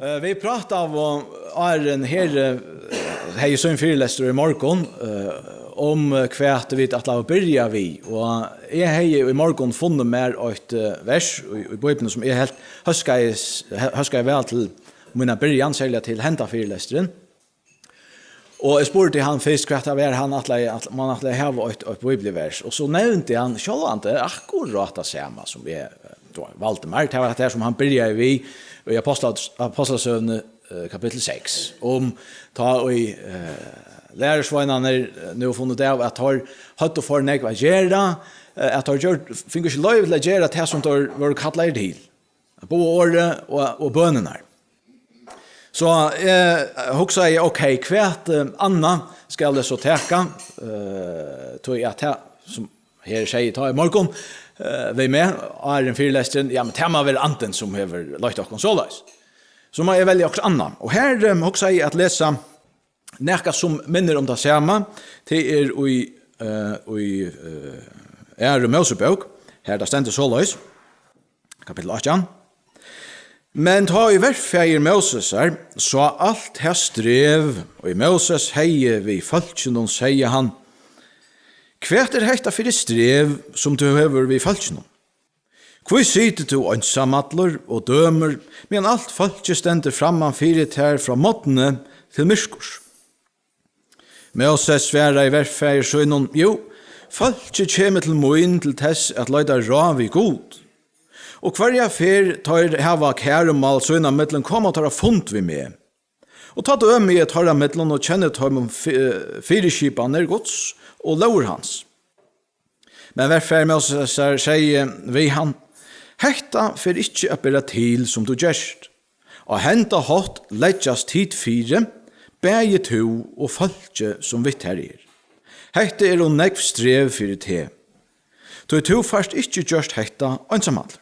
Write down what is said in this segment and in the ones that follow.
Vi pratar om en här hej som föreläsare I morgon om kvärt vi att la börja vi och jag hej I morgon funnit mer ett vers I Bibeln som är helt höska väl till mina början sälja till hämta föreläsaren. Och jag spurte han först kvart av han att man att ha ett bibelvers och så nämnde han självante akkurat det samma som vi valde mer det var det som han började vi I Apostlagärningarna kapitel 6 om ta I lärarsvänarna nu funnit det att har hatt och för nägva gera att har gjort fingers live la gera det som var kallar till på ordet och bönerna. Så huxar jag okej kvärt Anna ska det så täcka tog jag som här säger ta I morgon vi med är en fyrlästern ja men tema väl anten som över lagt och konsolas. Så man är välja också Anna och här huxar jag att läsa näka som minner om det samma till I Mosebok här där ständer sålös kapitel 18. Men ta I verfeir Moses så allt här strev og I Moses heie vi falskjennom sier han Kvært hetta fyrir strev som du hever vi falskjennom? Hvor sitter du ansamadler og dømer men alt falskje stender framman fyrir ter fra måttene til myskors? Moses sværa I verfeir så innom jo, falskje kjeme til moin til tess at leida rav I god. Og hverja fer tar hava kæremal så innan middelen kom og tar font vi med. Og ta døm I tar av middelen og kjenner tar om fyrirskipan gods og lover hans. Men hverfer med oss sier vi han, hekta fer ikkje appera til som du gjerst. Og henta hatt leggjas tid fire, bæge to og falske som vitt her Hekta og nekv strev fyrir te. To først ikkje gjørst hekta ansamadler.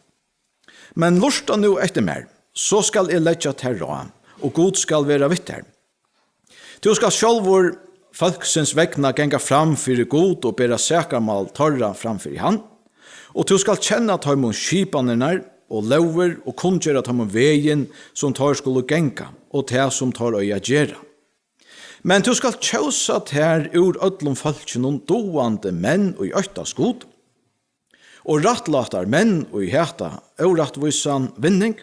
Men lusta nu etter mer, så skal jeg letja terra, og god skal være vitt her. Du skal sjálfur folksens vegna genga fram fyrir god og bera sækarmal torra fram fyrir han, og du skal kjenna taimon skipanernar og lover og kunngjera taimon vegin som tar skulle genga og ta som tar øya gera. Men du skal tjausa ter ur öllum folkjennom doande menn og i øytaskod, og rattlatar menn og I heta orattvisan vinning,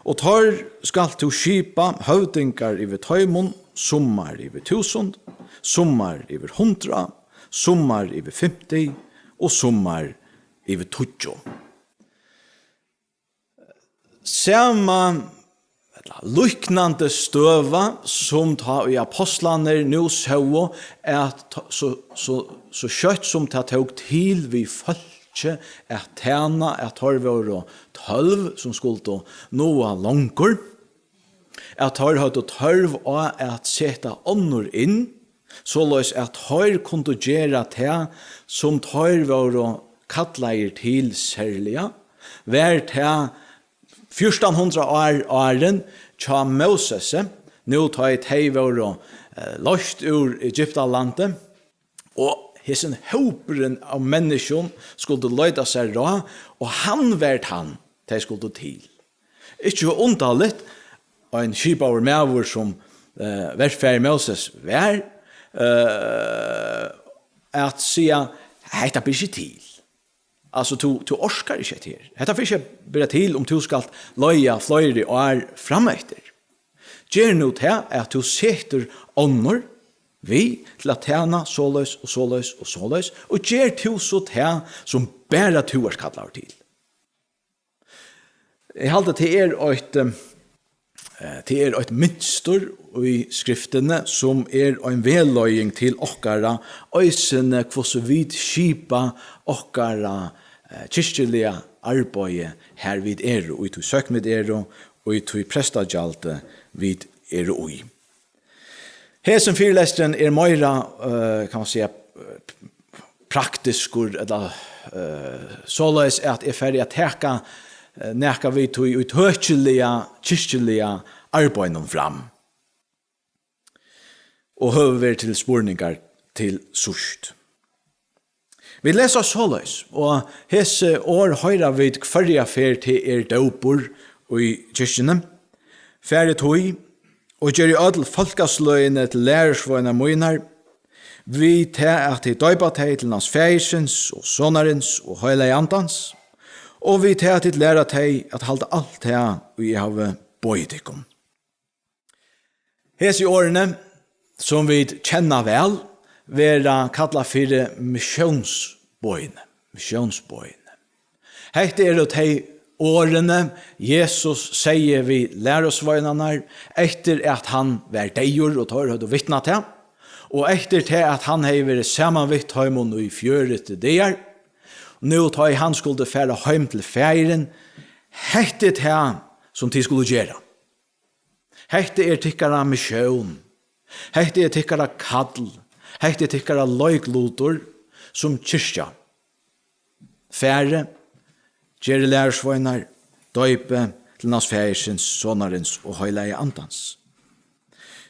og tar skal to skipa høvdingar iver tøymon, sommar iver 1000, sommar iver 100, sommar iver 50, og sommar iver 20. Samma lyknande støva som tar I apostlaner nu så at så kjøtt som tar tog til vi folk at tjena at har vært 12 som skulle nå langkor at har hatt 12 og at sette ånder inn så løs at har kunne gjøre til som tar vært kattleier til særlige vært til 1400 åren tja Moses nå tar et hei vært løst ur Egyptalandet og Hesen hoperen av mennesken skulle løyda seg ra, og han vært han, de skulle til. Ikke ondallet, og en skipauer medvur som verfær Moses vær, at sija, hetta blir ikke til. Altså, du orskar ikke til. Hetta blir ikke blir til om du skal løya fløyre år frametter. Gjer nå til at du setter ånder, vi til at tjena såløs og såløs og såløs, og gjør to så tjena som bæra toers kallar til. Jeg halte til et minster I skriftene som en velløying til okkara, øysene hvordan vi skipa okkara kyrkjelige arbeid her vid og I to søk med og I to prestagjalte vid og I. Hesen fyrlesteren meira, kan man säga, praktisk, eller såleis at ferdig at teka nekka vi tog uthøkjelige, kyrkjelige arbeidene fram. Og høver til spurningar til sørst. Vi leser såleis, og hese år høyra vid hverja fer til døpor og I kyrkjene. Færre tog, og gjør i ødel folkesløyene til lærersvøyene møyner, vi til at de døypa til til hans fæsens og sonarens og høyla andans, og vi til at de lærer til at halde alt det vi har bøydikum. Hes i årene, som vi kjenner vel, vera kalla for missionsbøyene. Hette det de årene Jesus sier vi lærersvøynene etter at han var deier og tar og vittna til, og etter til at han har vært samanvitt heimon i fjøret til der, nå tar han skulle fære heim til færen, hette til som de skulle gjøre. Hette tikkara mission, hette tikkara kall, hette tikkara løyklotor som kyrkja. Fære, gjere lærersvøynar, døype til nas færsens, sonarens og høyleie andans.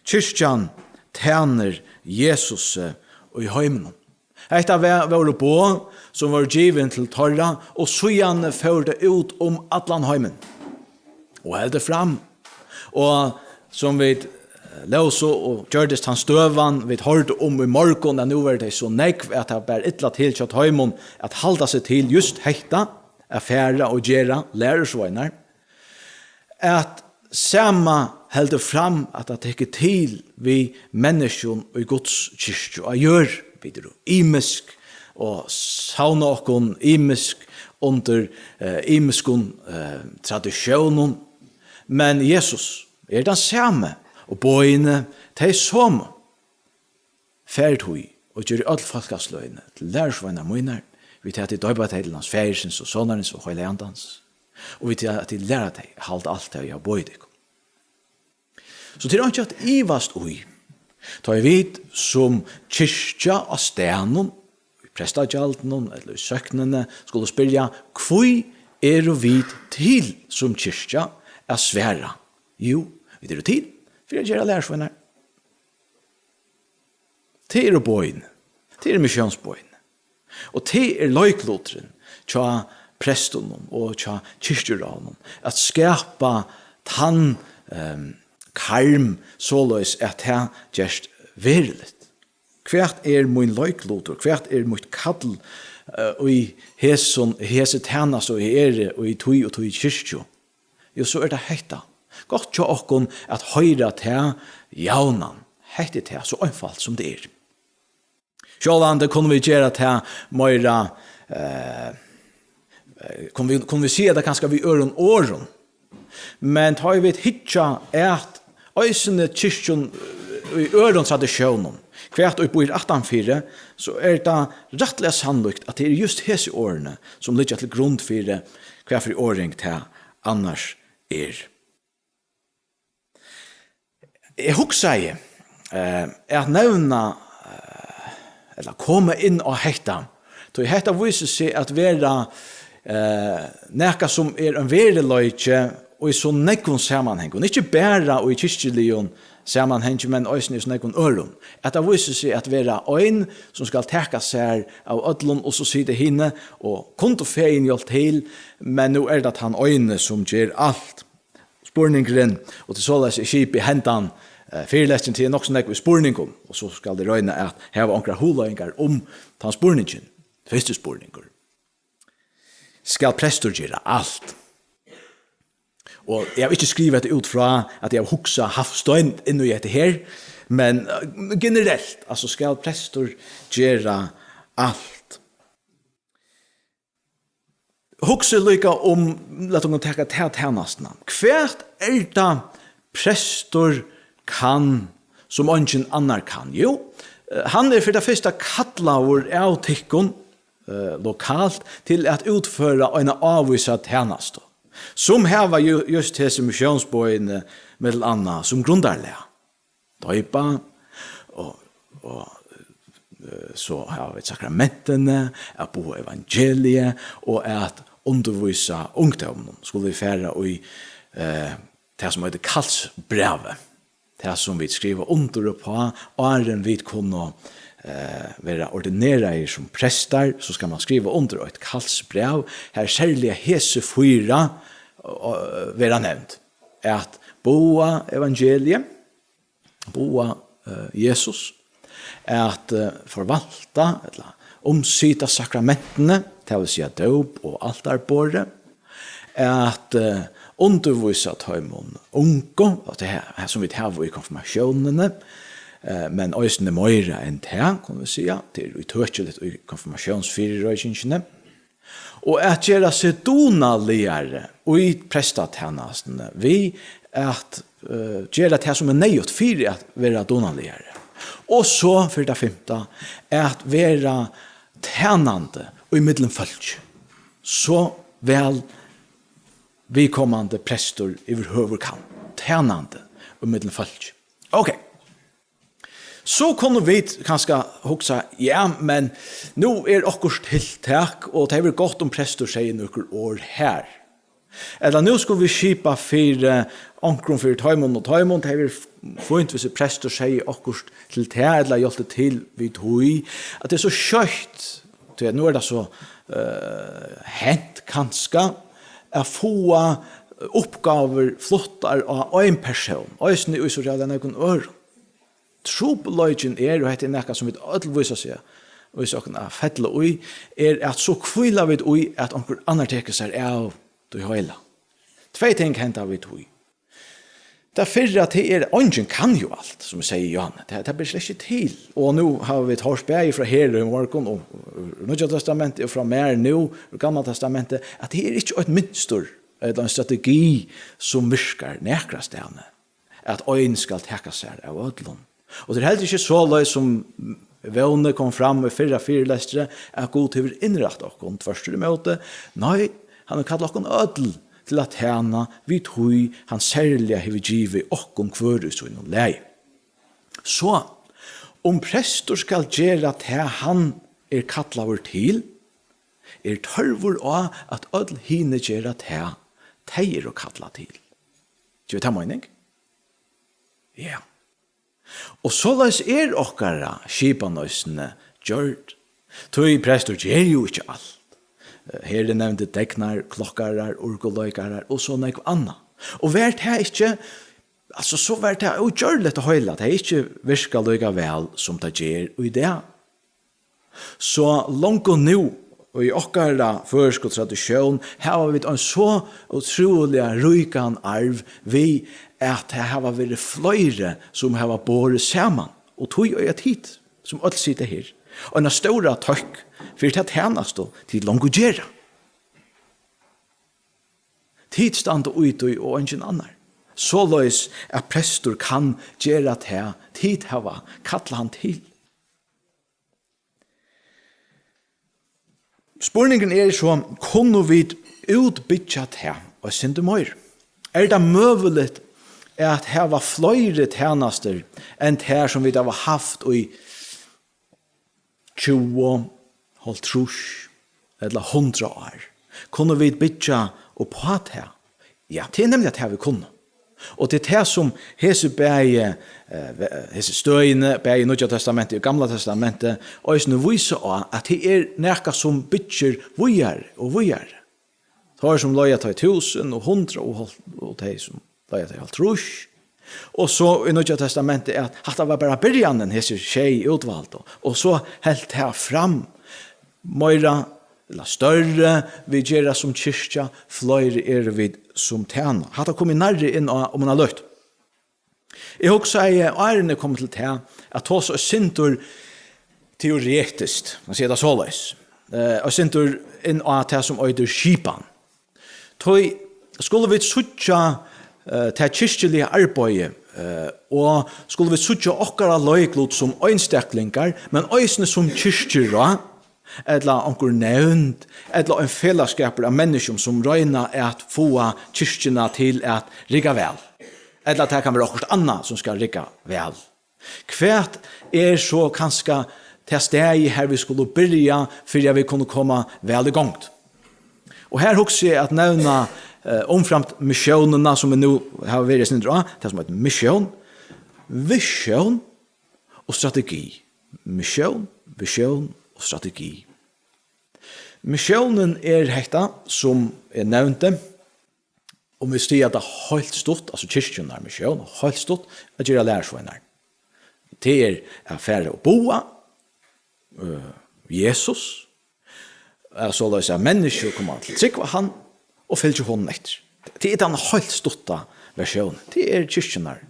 Kyrkjan tjener Jesus og i heimen. Hetta var på som var given til torra, og søgjane førte ut atlan heimen. Og helde fram. Og som vi løse og gjørdes han støvan, vi hørte i morgon, og nå var det så nekv at det bare ytla til kjøtt heimen, at halda seg til just hekta, affæra og gjera lærersvøynar, at sama helde fram at det tekker til vi menneskjon og i Guds kyrkjo og gjør videre imisk og sauna okkon imisk under imiskon tradisjonen, men Jesus den samme og bøyene til som færtøy og gjør alle folkesløyene til lærersvøynar møynar, vi tar til døyba til hans færsens og sonarens og høyle andans, og vi tar til lærer til halde alt det vi har bøyde. Så til ikke at ivast ui, tar vi som kyrkja av stenen, i prestagjalten eller i søknene, skulle spyrja, hvor vi til som kyrkja er sværa? Jo, vi er til, for jeg gjør lærersvenner. Til bøyen, til missionsbøyen. Og til løyklotren, tja prestonen og tja kyrkjeranen, at skapa tann karm såløys at det gjerst veriligt. Hvert min løykloter, hvert mitt kall og i hese tænast og i og i tøy og tøy kyrkjo. Jo, så det hetta. Godt tja okkon at høyra til jaunan. Hette til så einfalt som det Sjålande kunne vi gjøre til møyra, kunne vi se det kanskje vi åren. Men tar vi hitja at øysene kyrkjon i øren tradisjonen, hvert og bor 18-4, så det rettelig sannolikt at det just hese årene som ligger til grunn for hver for åring til annars Jeg husker at nevna eller komme inn og hekta. Så hekta viser seg at vera nekka som en veriløyke og i så nekkon sammanheng. Ikke bare og i kyrkjelion sammanheng, men også i så nekkon øron. At det viser seg at vera øyn som skal teka seg av ødlon og så sier det hinne og konto fein hjelp til, men nå det at han øyne som gjør alt. Spurningren og til såleis i kip i hentan fyrlesen til nok sånn ekve spurningum, og så skal det røyne at her var ankra huløyngar ta spurningen, første spurningur. Skal prestor gjøre alt? Og jeg har ikke skrivet det ut fra at jeg har huksa haft støyn inn i dette her, men generelt, altså skal prestor gjøre alt? Hukse lykka la oss tenke til tjenestene. Hvert det prestor kan som ingen annar kan? Jo, han for det første kattlaur av tikkun lokalt til at utføre en avvisa tjeneste. Som her var just hese missionsbøyene med anna som grundarlega. Døypa og så har vi sakramentene, at bo evangeliet og at undervisa ungdommen skulle vi fære i det som heter kallsbrevet. Det som vi skriver under på, og vi kunne være ordinere som prester, så skal man skrive under et kallsbrev. Her særlig hese fyra være nevnt. at boa evangeliet, boa Jesus, at forvalta, eller omsita sakramentene, det vil si dåp og altarbåret, at undervisa tøymon ungo, og det her som vi tar i konfirmasjonene, men øysene møyre enn det, kan vi si, til vi tøkker litt i konfirmasjonsfyrrøysingene, og at gjøre seg donaligere og i prestatjenestene, vi at gjøre det som nøyot for at være donaligere. Og så, for det femte, at være tjenende og i middelen folk. Så vel vi kommande prester överhuvud kan. Tjänande och middelen folk. Okej. Så kunne vi kanskje huske, ja, men nå okkurs tiltak, og det er godt om prester sier noen år her. Eller nå skal vi skipa for ankron for Taimond og Taimond, det er funnet hvis prester sier okkurs tiltak, eller gjort det til vi tog, at det er så skjøtt, nå det så hent kanskje, at få oppgaver flottar av en person, og jeg er så redan noen år. Trobeløgjen og dette nekka som vi ødel viser seg, og vi kan fettle ui, at så kvila vi ui at onker annar teker seg av du høyla. 2 ting hentar vi ui. Det fyrre at det ongen kan jo alt, som vi sier i Johan. Det blir slett ikke til. Og nå har vi et hårspeg fra her i morgen, og Nya Testamentet, og fra mer nå, og Gamla Testamentet, at det ikke et minster, eller en strategi som virkar nekra stedene, at øyn skal teka seg av ødlån. Og det er heller ikke så løy som vevne kom fram med 4 lestere, at God til innrett okkon, tvørste måte. Nei, han har kallet okkon ødel til at hana vi tog han særlige hever givet okkon kvørus og innom lei. Så, om prestor skal gjøre til han kallet over til, tørvor av at ødel hine gjøre til teier og kallet til. Gjør det mening? Ja. Og så løs okkara skipanøysene gjørt. Tøy prestor gjør jo ikke alt. Her nevnte deknar, klokkarar, orgoløykarar, og så nek anna. Og vært her ikke, altså så vært her ugjørlig til høyla, det er ikke virka løyga vel som det gjør og i det. Så langt og nå, og i okkara førskott tradisjon, her har vi en så utrolig rykan arv vi at det har vært flere som har båret sammen, og tog og et hit, som alt sitter her. Og en stora takk for det tjenest til langt å gjøre. Tid stand ut og ingen annar. Så løs at prestor kan gjøre det tid hava kattla han til. Spurningen så, kunne vi utbytja det og synde møyr? Det møvelig at her var flere tjenester enn det som vi har haft i 20, 50 eller 100 år? Kunne vi bytja og på det? Ja, det er nemlig at vi kunne. Og det er det som hese støyene, bæg i Nya Testamentet og Gamla Testamentet, og som viser at det nekka som bytjer vujar og vujar. Det er som løya til 1000 og 100 og det som løya til 50. Og så i Nya Testamentet at det var bare byrjanen hese tjej utvalgt. Og så helt her fram, møyra, eller større, vi gjør som kyrkja, flere vi som tjener. Hatt har kommet nærre inn om man har løgt. Jeg har også ærene kommet til det, at hos er sintur teoretisk, man sier det så løs, og sintur inn av det som øyder skipan. Toi skulle vi suttja til kyrkjelige arbeid, og skulle vi suttja okkara løyglot som øynsteklingar, men øysene som kyrkjera, eller onkur nevnt, eller en fellesskaper av mennesker som røyna at få kyrkjena til at rigga vel. Eller at det kan være okkur anna som skal rigga vel. Hvert så kanskje til steg her vi skulle byrja for at vi kunne komme vel i gang. Og her husker jeg at nevna omframt missionene som vi nå har vært sin dra, det som heter mission, vision og strategi. Mission, vision og strategi. Missionen hekta, som jeg nevnte, om vi sier at det er helt stort, altså kyrkjen er misjon, helt stort, at gjøre lærersvenner. Det affære å boa, Jesus, så la seg mennesker komme til trykva han, og fylle hånden etter. Det er den helt stotta versjonen. Det er kyrkjen er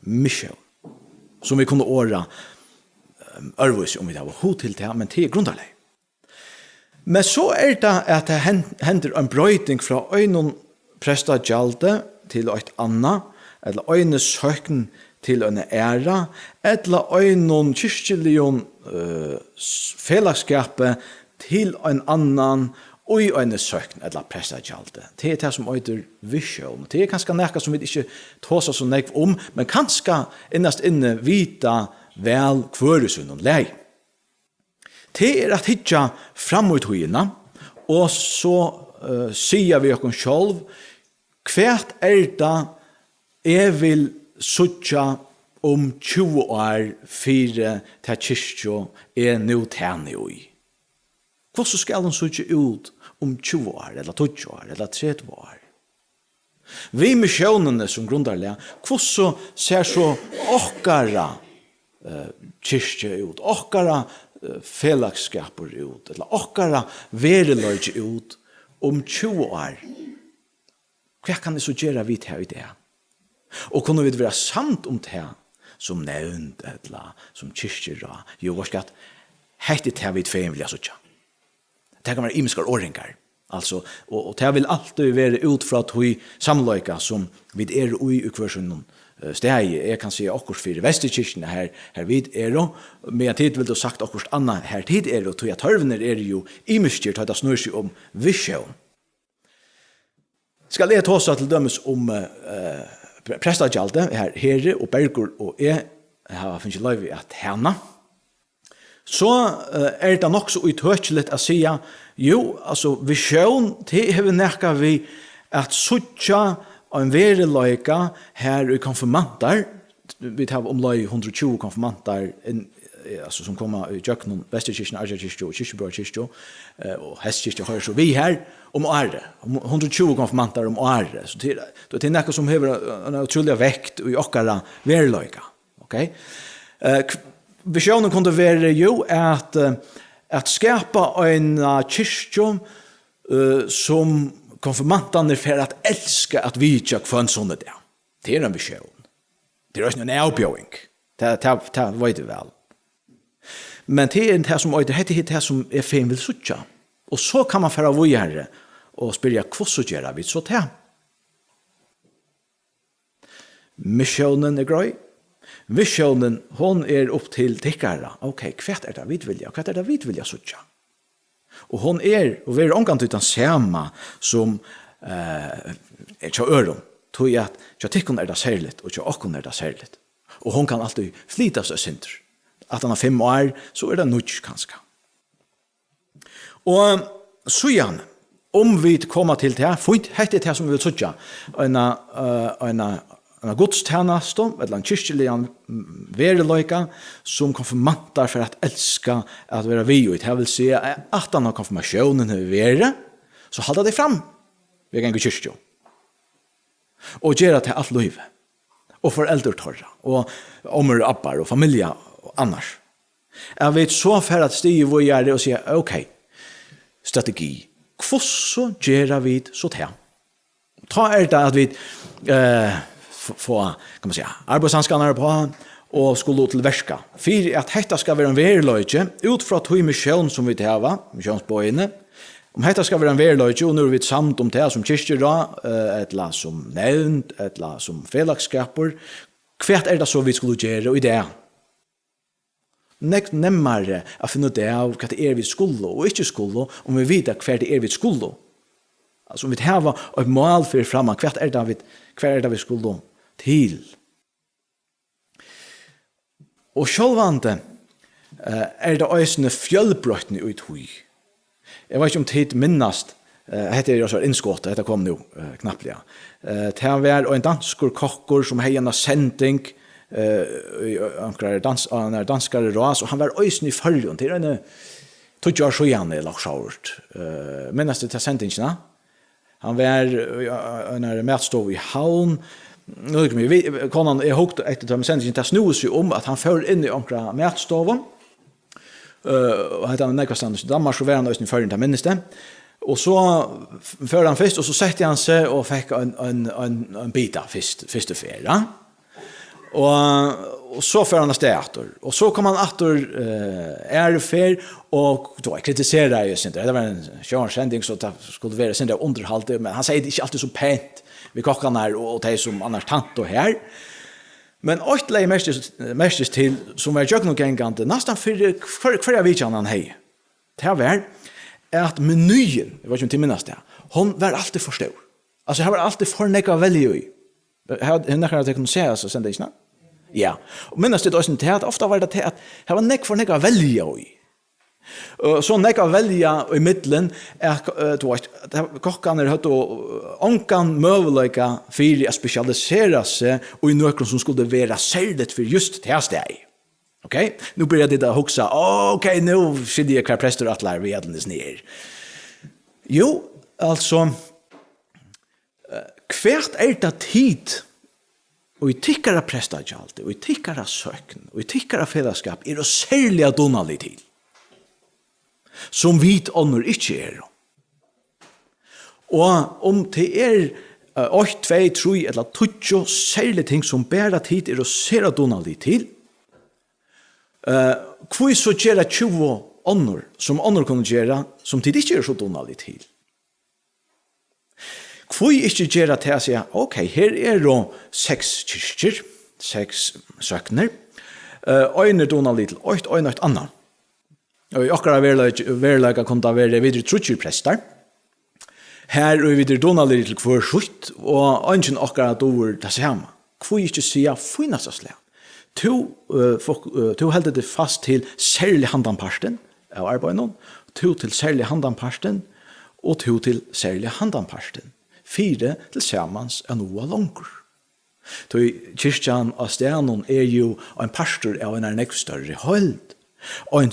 misjon, som vi kunne åra ærvis om vi har hod til det, men det er grunderlig. Men så det at det hender en brøyting fra øyne prestagjalde til et annet, eller øyne søken til en æra, eller øyne kyrkjelion fellesskapet til en annan, og i øyne søken, eller prestagjalde. Det er det som øyder vision. Det er kanskje nekka som vi ikke tåser så nekv om, men kanskje innast inne vita vel kvøresun og lei. Det er at hitja fram ut høyina, og så sier vi okkur sjálv, hvert det jeg vil suttja om 20 år fire til kyrkjo er nu tæni ui. Hvordan skal den suttja ut om 20 år, eller 20 år, eller 30 år? Vi misjonene som grundarlega, hvordan ser så okkara kyrkje ut, okkara fellesskaper ut, eller okkara vereløyge ut om 20 år. Hva kan det så gjøre vi til i det? Og kunne vi være samt om det som nevnt, eller som kyrkjera? Jo, hva skal hette det vi tvei vilja suttja? Det kan være imiskar åringar. Altså, og det vil alltid være ut fra tog samløyga som vi ui ukversunnen steg. Jeg kan si okkurs fyrir Vestekirkene her vid men tid vil du sagt okkurs anna her tid tog at tørvner jo imiskir, tog det snur seg om vision. Skal jeg ta til dømes om prestagjalde her Herre og Bergur og jeg har finnet løyve at henne. Så det nok så uttøkelig å si jo, altså vision, det har vi nekka vi at suttja en vereløyga her i konfirmantar. Vi tar omlai 120 konfirmantar altså, som kommer i Jøknon, Vestekirken, Arjakirken og Kirkebrøkirken og Hestkirken hører så vi her om året. 120 konfirmantar om året. Så det er nekka som har en utrolig vekt i okkara vereløyga. Okay? Visionen kunde være jo at skapa en kyrkjom som konfirmantene for at elska at vi ikke får en sånn det. Det er en vision. Det er også en avbjøring. Det vet du vel. Men det er det som det som er fein vil suttja. Og så kan man fara vågjere og spyrja hvordan gjør vi så til. Missionen er grøy. Visionen, hon upp til tikkara. Ok, hva det vi vilja? Hva det vi vilja suttja? Og hon og vi omgant utan sama som tja øron. Tog at tja tikkun det særligt, og tja okkun det særligt. Og hon kan alltid flyta seg sinter. At han har 5 år, så det nudj kanska. Og så igjen, om vi kommer til det, fint hette det som vi vil suttja, en godstjeneste, eller en kyrkjelig vereløyga, som konfirmantar for at elska at være vi ut. Det vil si at han har konfirmasjonen være, så halda det fram ved en kyrkjø. Og gjør det til alt liv. Og foreldretorra, og ommer og abbar, og familie, og annars. Jeg vet så for at stige hvor jeg og sier, ok, strategi. Hvordan gjør vi så til? Ta det at vi få, kan man säga, arbetsanskanar på og skulle til verska. For at dette skal være en verløyge, ut fra tog mission som vi har, missionsbøyene, om dette skal være en verløyge, og nå vi samt om det som kyrkjer, etla som nevnt, etla som fellesskaper, hva det så vi skulle gjøre i det? Nekt nemmere å finne det av hva det vi skulle og ikke skulle, om vi vet hva det vi skulle. Altså om vi har et mål for framme, hva det vi skulle til. Og sjølvande det øysene fjellbrøttene ut hui. Jeg vet ikke om tid minnast, hette er også innskått, dette kom nå knapplig. Det var en dansker kokker som hei en sending, en danskere ras, og han var øysene i følgen, det en 20 år siden eller sjåret. Minnast det til sendingene? Han var en mätstov i havn. Konan är högt efter att sen inte snurrar sig om att han för in i ankra mätstoven. Och hade han nekvastans i Danmark så var han i förrän till minste. Och så för han först och så sätter han sig och fick en bita första färra. Och så för han efter. Och så kom han efter ärfär och då kritiserar jag sig inte. Det var en körsändning så det skulle vara sen det underhåll men han säger det inte alltid så pent vi kockarna här och det som annars tant och här. Men åt lei mest till som var jag nog gängande nästan för jag vet han hej. Det var att menyn, jag vet inte till minnas det. Hon var alltid för stor. Alltså jag var alltid för neka välja i. Hur nära det kunde säga så sen det snart. Ja. Och minnas det också inte att ofta var det att jag var nek för neka välja i. Så neka välja i mitten är du vet kockarna hade onkan möjlighet för att specialisera sig och i något som skulle vara särskilt för just det här stället. Okej, nu börjar det att huxa. Okej, nu skiljer jag kvar präster att lära vi alldeles ner. Jo, alltså kvärt det tid och i tyckara prästagjallt och i tyckara söken och i tyckara fällskap det särliga donaligt till. Som vit honor inte är. Och om det är 8, 2, 3 eller 20 särliga ting som bära tid och särliga donaligt till. Kvui så gera 20 honor som honor kan gera som tid inte är så donaligt till. Kvui inte gera till att säga okej, här är då 6 kyrkor, 6 sökner. Øyne donaligt till 8 og något annat. Och akkurat verlega kunde vara vidare trutcherpräster. Här är vidare donaligt till kvar skjut och ingen akkurat ord det samma. Kvui inte säga finaste slag. To held det fast till særlig handanparsten av arbeidet, to til særlig handanparsten og to til særlig handanparsten. 4 til samans er noe langer. Så kyrkjan av stenen er jo en pastor av en nekst større hold. Og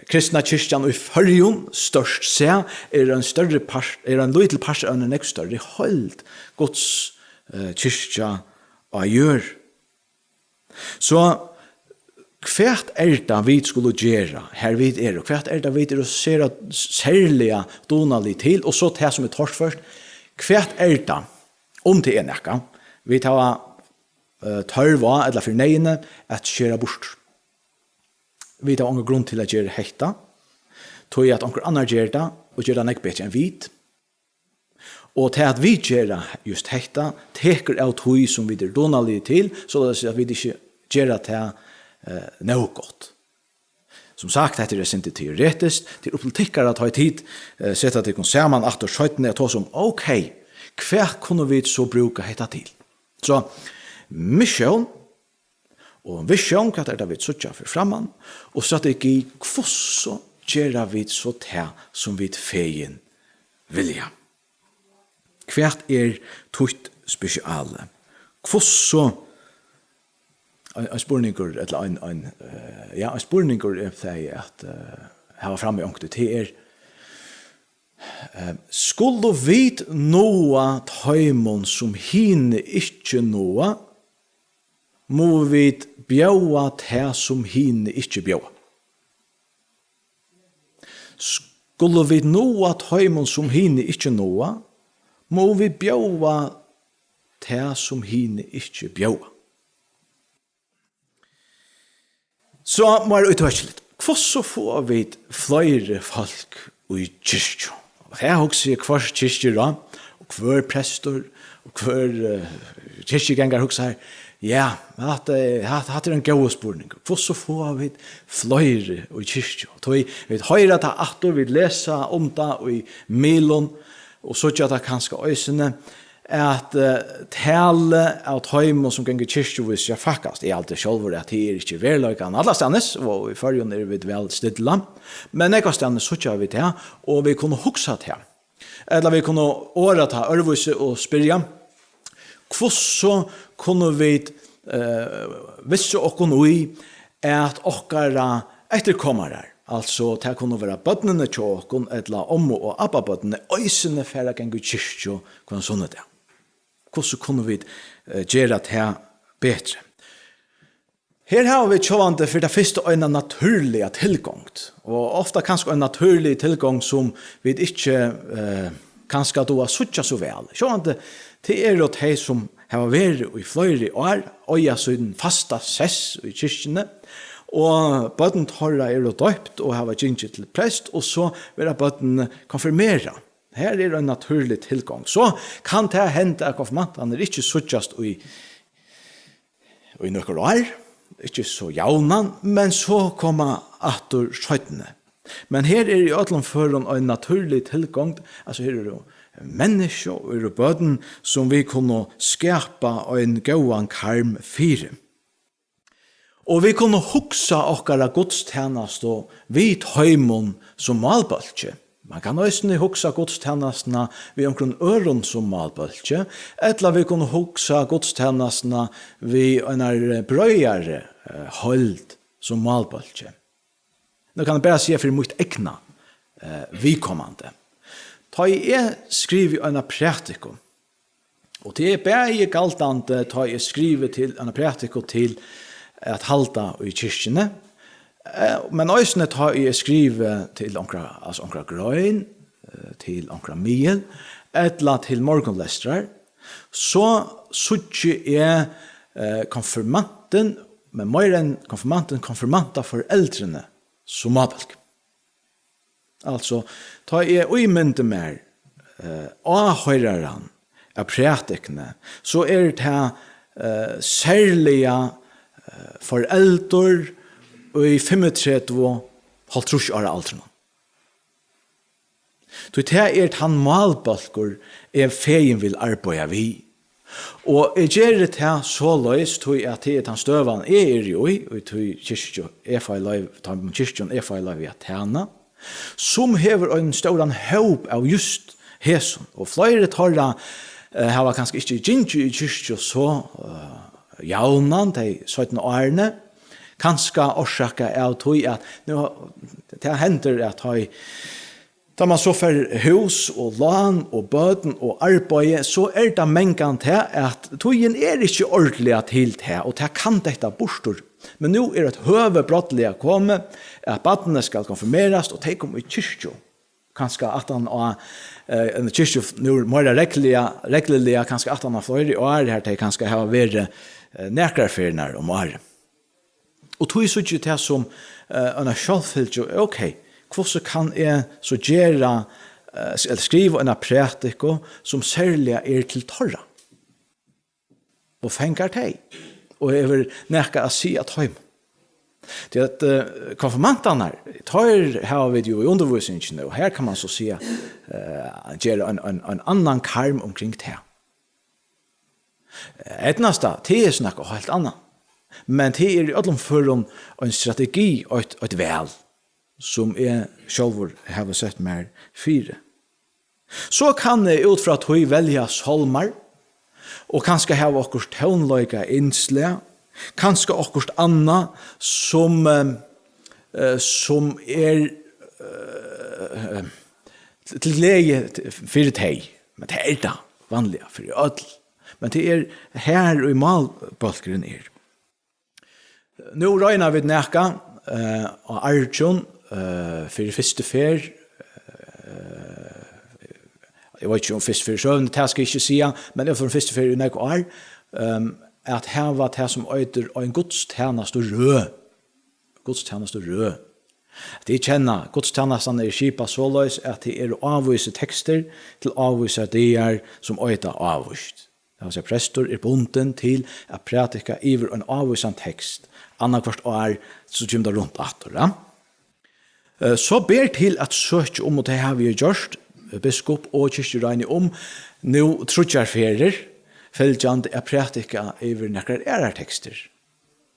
kristna kyrkjan i Førjun størst se er en større en liten pastor av en nekst større hold. Guds kyrkja og gjør. Så hvert det vi skulle gjøre her vi og hvert det vi å se særlige donalig til, og så det som torsk først, hvert det, om det nekka, vi tar tørva eller fornøyene at skjøre bort. Vi tar ånger grunn til å gjøre hekta, tog at ånger annar gjør det, og gjør det nekk bedre enn vit. Og til at vi gjør just hekta, teker av tog som vi donalig til, så det at vi ikke gjør det til noe godt. Som sagt, dette er ikke teoretisk, til opptikkere at ha tid, sett at det kan se man at og skjøttene og ta som, ok, hva kunne vi så bruke hekta til? Så, mission, og vision, hva det vi søtter for fremman, og strategi, hvordan gjør vi så til som vi feien vilja? Hvert tutt spesiale. Hvordan en spurningur eller en spurningur det at ha framme ångte til skulle vi noa tøymon som hine ikke noa, må vi bjaua te som hine ikke bjaua. Skulle vi noa tøymon som hine ikke noa, må vi bjaua te som hine ikke bjaua. Så må jeg utværse litt. Hvordan får vi flere folk i kyrkja? Jeg har også hver kyrkja da, og hver prester, og hver kyrkjeganger også her. Ja, det er en god spørning. Hvordan får vi flere i kyrkja? Vi hører det at vi leser om det i Milon, og så gjør det kanskje øysene, at tale av tøymen som ganger kyrkjevis er faktisk alltid selv at det ikke verløkene alle stannes, og i førjen vi vel stidla. Men jeg stannes så gjør vi det, og vi kunne hukse det. Eller vi kunne året ta ørvise og spyrja. Hvordan kunne vi visse okken ui at okkara etterkommere altså det kunne være bøttene tjåkon, eller ommo og abba-bøttene, øysene for å gjenge kyrkjo kunne sånne det. Hvordan kunne vi gjøre det bedre? Her har vi tjåvande for det første en naturlig tilgang, og ofta kanskje en naturlig tilgang som vi ikke kanskje då suttja så vel. Tjåvande til og de som har vært i flere år, og jeg så den fasta sess i kyrkjene, og bøtten torra døpt og har vært til prest, og så vil bøtten konfirmera. Her en naturlig tilgang. Så kan det hende at konfirmantene ikke suttjast i noen år, ikke så jaunan, men så kommer atter skjøttene. Men her i ødelen føren en naturlig tilgang, altså her det mennesker og bøten som vi kunne skapa en gåan karm fire. Og vi kunne hugsa okkara godstjenest og vid høymon som malbølge. Man kan også hugsa godstjenestene vid omkring øron som malbølge, eller vi kunne hugsa godstjenestene vid en brøyare hold som malbølge. Nå kan jeg bare si for mitt egna vidkommande. Ta jeg skriver en prætiko, og det bare galtande ta jeg skriver til en prætiko til at halda i kyrkjene, men også ta jeg skriver til onkra grøyn, til onkra miel, eller til morgonlestrar, så suttje jeg konfirmanten, men mer enn konfirmanta foreldrene som mabelk. Altså, ta jeg uimynde mer avhøyreren av prætikene, så det særlige foreldre i 35 og 30 år alderen. Det han malbalker feien vil arbeide vi. Og jeg gjør det så løst at det han støvan jo i, og kyrkjøn i at henne, som hever en ståran håp av just hesen. Og flere tarra har kanskje ikke gynnsi i kyrkjøn så jaunan, de 17 årene, kanskje orsaka av tog at det hender at da man så for hus og lan og bøten og arbeid, så det mengan til at togjen ikke ordentlig til det, og det kan dette bostor. Men nå et høvebrottelig å komme, at badene skal konfirmeres, og de kommer i kyrkjo. Kanskje at han en kyrkjo nå mer reglelig, kanskje at han har flere år her, de kanskje har vært nekrarferner om året. Og tog så ikke det som en sjølfyllt, ok, hvordan kan jeg så gjøre, eller skrive en prætiko som særlig til torra? Og fengar teg. Og jeg vil nekka å si at høym. Det at konfirmantene har vi jo i undervisningen, og her kan man så si gjøre en annan karm omkring det. Etnasta, det snakker helt annet. Men det i ødelen for en strategi og et vel, som jeg selv har sett mer fire. Så kan jeg ut fra at hun velger solmar, og kanskje ha okkurs tøvnløyga innsle, kanskje okkurs anna som til glede for teg, men det det vanlige for ødel. Men det her og i malbalkeren Nå røyner vi nækka av Arjun for første fer. Jeg vet ikke om første fer søvn, det skal jeg ikke si, men det for første fer i nækka år, at her var det som øyder en godstjenest og rød. Godstjenest og rød. De kjenner godstjenestene kjipa så løs at de å avvise tekster til avvise de som øyder avvist. Det vil si prester bunden til å pratika iver en avvisende tekst. Annakvart år så kommer det rundt atter. Så ber til at søke om, og det har vi gjort, biskop og kyrkjeregne om, nå trutjarferer, følgjande å pratika iver nekkar tekster.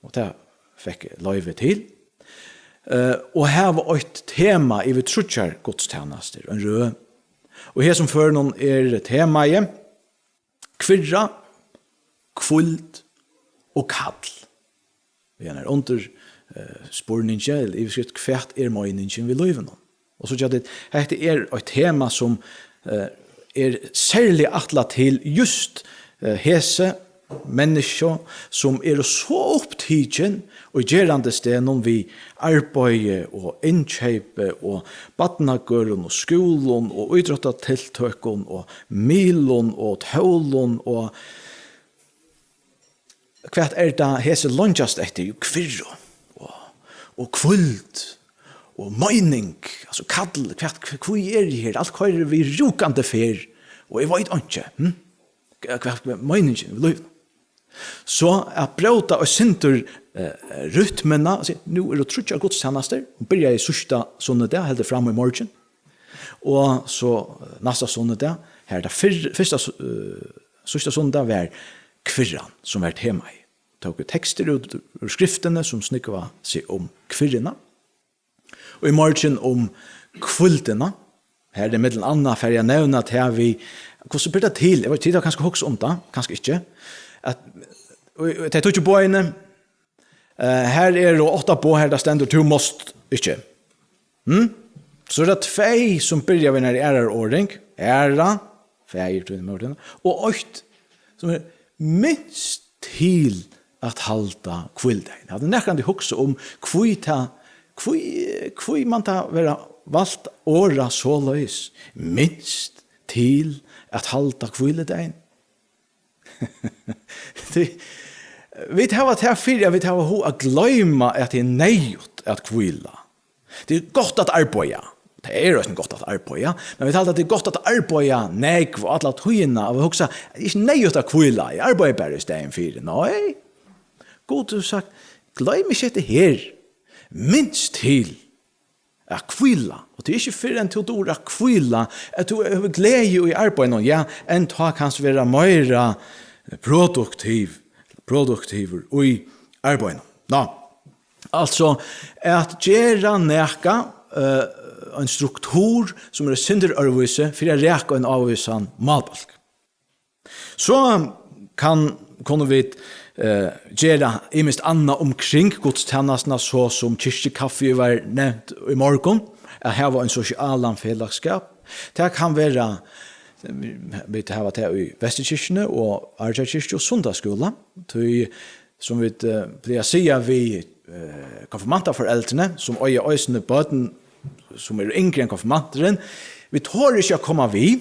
Og det fikk løyve til. Og her var et tema iver trutjar godstjenester, en rød. Og her som fører noen temaet, kvirra, kvult og kall. Vi under spurninge, eller ivskrift kvært meningen vi løyven. Og så det hette et tema som særlig atla til just hese mennesker som så opptidgen og gerande stenen vi arbeid og innkjøp og badnagøren og skolen og idrottstiltøkken og milen og tålen og hva det hese lunchast etter jo kvirro og kvult og mening, altså kall, hva det her, alt hva vi rukande fer, og jeg vet ikke, hva meningen vi løy. Så jeg brøta og sinter rytmena, nu det trutja godstjenester, og begynner i sørsta sånne der, helt fram i morgen, og så nasta sånne der, her det første sørsta sånne der var kvirran, som var tema i. Tog tekster ut ur skriftene som snikva seg om kvirrena, og i morgen om kvultene, her det middelen anna, for jeg nevner at her vi, hvordan blir det til? Jeg vet ikke, det kanskje hoks om det, kanskje ikke. Det tog ikke bøyene, her det 8 på, her det stender 2 måst ikke. Så det 2 som byrjar vi når det ordning, feir, og 8 som minst til at halda kvildeg. Jeg hadde nekkende hokse om hvor man tar være valgt åra så løs, minst til at halda kvildeg. Vi tar at her fyrir, vi tar å gløyma at det nøyt at kvila. Det godt at arbeida. Det også godt at arbeida, men vi talar at det godt at arbeida nek og alla tøyna, og vi hoksa, det ikke nøyt at kvila, jeg arbeida bare i stedet fyrir. Nei, god du sagt, gløym ikke det her, minst til at kvila, og det ikke fyrir enn til å kvila, at du har glede i arbeid, ja, enn ta kanskje være meira produktiv i arbeid. Nå, altså, at gjera neka, en struktur som synderarvise for å reka en avvisan malbalk. Så kunne vi gjøre imest anna omkring godstjenestene, så som kyrkjekaffe var nevnt i morgen, at her var en sosialan fellagskap. Det kan være vi har det i Vesterkirkene og Arjakirke og Sundagsskola, som vi pleier å si vi konfirmantaforeldrene, som øyer øysene bøten som yngre enn konfirmanteren, vi tår ikke å komme vi,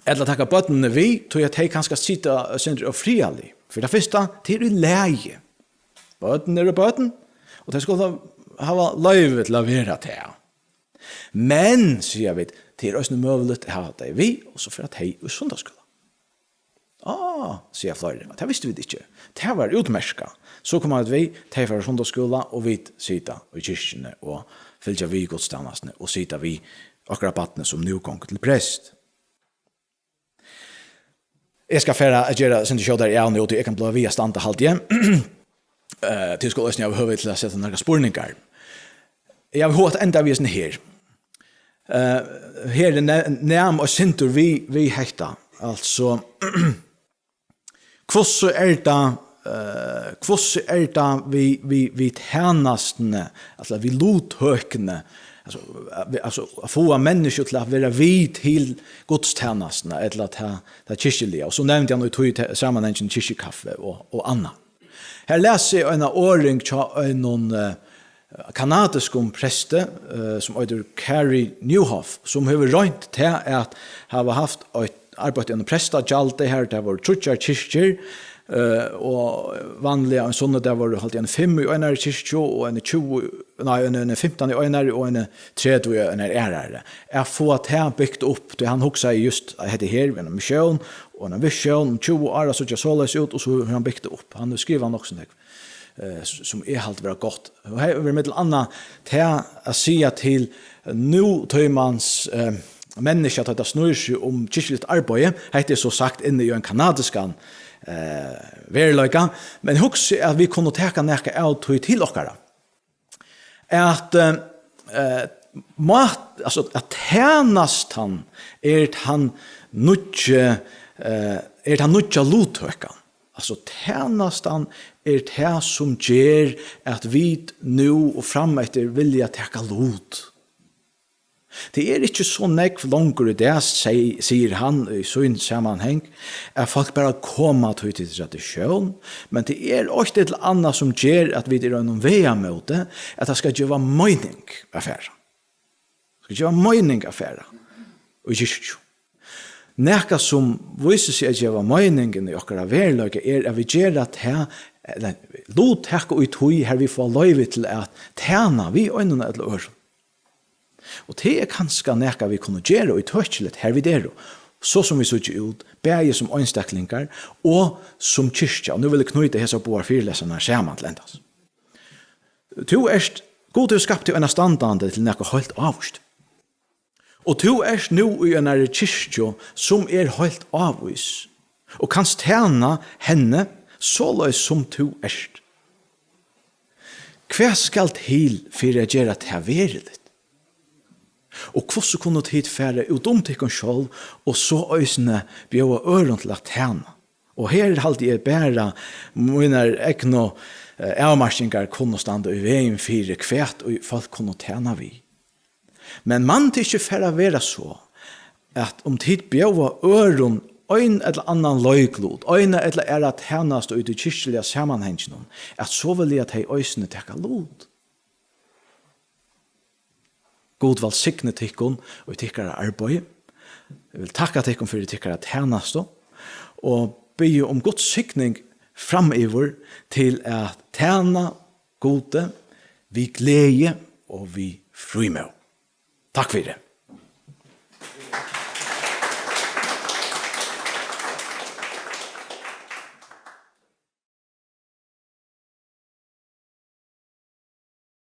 eller takke bøtene vi, tror jeg at jeg kan skal sitte og frialig. For det første, det i leie. Bøten bøten, og det skal ha løyve til å være til. Men, sier vi, det også mulig å ha det vi, og så for at jeg i Sundagsskolen. Sier flere, det visste vi ikke. Det var utmerket. Så kommer vi til fra Sundagsskolen, og vi sitter i kyrkene, og fylgja vi godstannastene, og sitter vi akkurat battene som nu gong til prest. Jeg skal fære å gjøre sin til kjødder jeg nå, jeg kan bli via standa halvt igjen. Til skoløsning av høvet til å sette noen spurningar. Jeg har hørt enda vi er sånn her. Her nærm og sintur vi hekta. Altså, hvordan det vi tjänastene, alltså vi lothökne, alltså att få människor till att vara vid till godstjänastene eller att ha det kyrkeliga. Och så nämnde jag nu tog sammanhängen kyrkekaffe och annat. Här läser jag en åring till någon kanadisk preste som heter Carrie Newhoff, som har rönt till att ha haft ett arbete under prestagjalt här, det var trutjar kyrkjer, og vanliga en sånne der var alltid en 5 i øynere kyrkjo og en 15 i øynere og en 30 i øynere ærere. Jeg får at han bygd opp, det han hoksa just hette her, en mission og en vision, 20 år så ikke så løs ut, og så har han bygd opp. Han skriver nok sånn som halt vera godt. Og her vil middel anna til å si til nu tøymans mennesker at det snur seg om kyrkjelig arbeid, hette så sagt inne i en kanadiskan verleika, men hugsa at vi kunne taka nekka av til okkara. At altså at tjenastan han nutja luthøkan. Altså tjenastan det som gjør at vi nu og frametter vilja teka lot. Det ikke så nekv langer i det, sier han i sin sammanheng, at folk bare kommer til tradisjon, men det også et eller annet som gjør at vi noen veier mot det, at det skal gjøre mening affæra. Det skal gjøre mening affæra. Og ikke. Nekka som viser seg at gjøre meningen i okkara verløyge at vi gjør at her, lot hekka ut hui her vi får løyve til at tjena vi øynene eller øren. Og det kanskje nekka vi kunne gjøre og i tøtjelet her vi der, så som vi så ikke ut, begge som øynstaklingar og som kyrkja. Og nå vil jeg knyte hese på vår fyrleserne sammen til endas. To god til å skapte en standande til nekka helt avvist. Og to nå i en kyrkja som helt avvis, og kan tjene henne så løs som to Hva skal til for å gjøre det verilig? Og hvordan kunne tid fære ut om til selv, og så øsene bjøve øren til å tjene. Og her halte jeg bare mine egne avmarskninger kunne stande i veien for hvert, og folk kunne tjene vi. Men man til ikke fære være så, at om tid bjøve øren ein eller annan løyklod, ein eller at tjenest ut i kyrkjelige sammenhengene, at så vil jeg at jeg øsene tekka lod. God velsigne tikkun og tikkara arbeid. Jeg vil takka tikkun for tikkara tjenest og be om Guds sikning framiver til at tjena gode, vi glede og vi frumå. Takk for det.